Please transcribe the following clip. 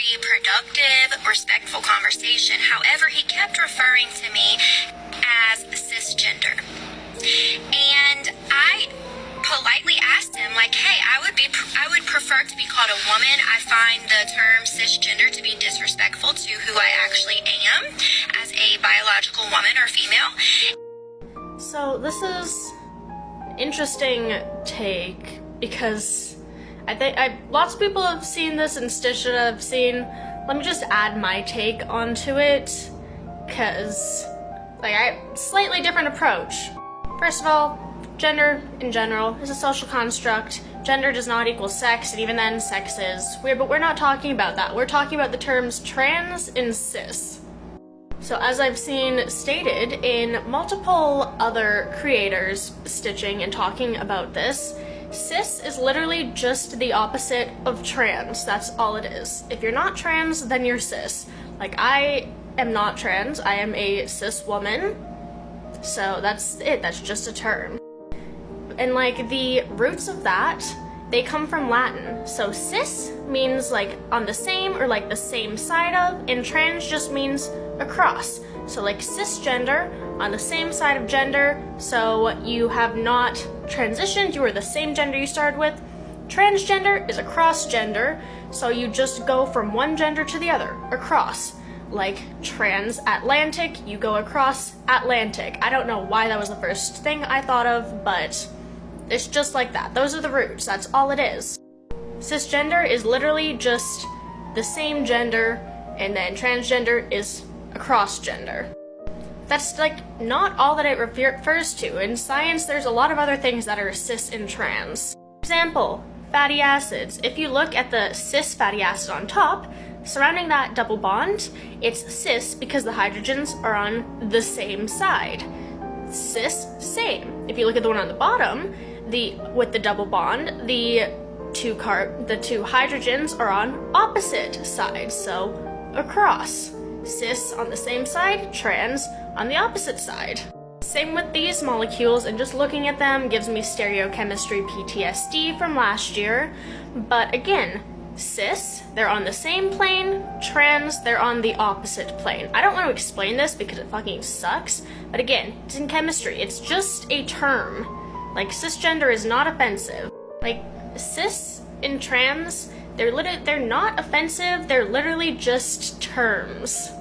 very productive, respectful conversation. However, he kept referring to me as cisgender. And I politely asked him, like, hey, I would prefer to be called a woman. I find the term cisgender to be disrespectful to who I actually am as a biological woman or female. So this is an interesting take, because I think lots of people have seen this and Stitch should have seen. Let me just add my take onto it, because slightly different approach. First of all, gender in general is a social construct. Gender does not equal sex, and even then sex is weird, but we're not talking about that. We're talking about the terms trans and cis. So as I've seen stated in multiple other creators stitching and talking about this, cis is literally just the opposite of trans. That's all it is. If you're not trans, then you're cis. Like, I am not trans, I am a cis woman. So that's it, that's just a term. And like the roots of that, they come from Latin. So cis means like on the same or like the same side of, and trans just means across. So like cisgender, on the same side of gender, so you have not transitioned, you are the same gender you started with. Transgender is across gender, so you just go from one gender to the other, across. Like transatlantic, you go across Atlantic. I don't know why that was the first thing I thought of, but it's just like that. Those are the roots, that's all it is. Cisgender is literally just the same gender, and then transgender is across gender. That's like not all that it refers to. In science, there's a lot of other things that are cis and trans. For example, fatty acids. If you look at the cis fatty acid on top, surrounding that double bond, it's cis because the hydrogens are on the same side. Cis, same. If you look at the one on the bottom, with the double bond, the two hydrogens are on opposite sides, so across. Cis on the same side, trans on the opposite side. Same with these molecules, and just looking at them gives me stereochemistry PTSD from last year. But again, cis, they're on the same plane. Trans, they're on the opposite plane. I don't want to explain this because it fucking sucks, but again, it's in chemistry. It's just a term. Like, cisgender is not offensive. Like, cis and trans, they're not offensive, they're literally just terms.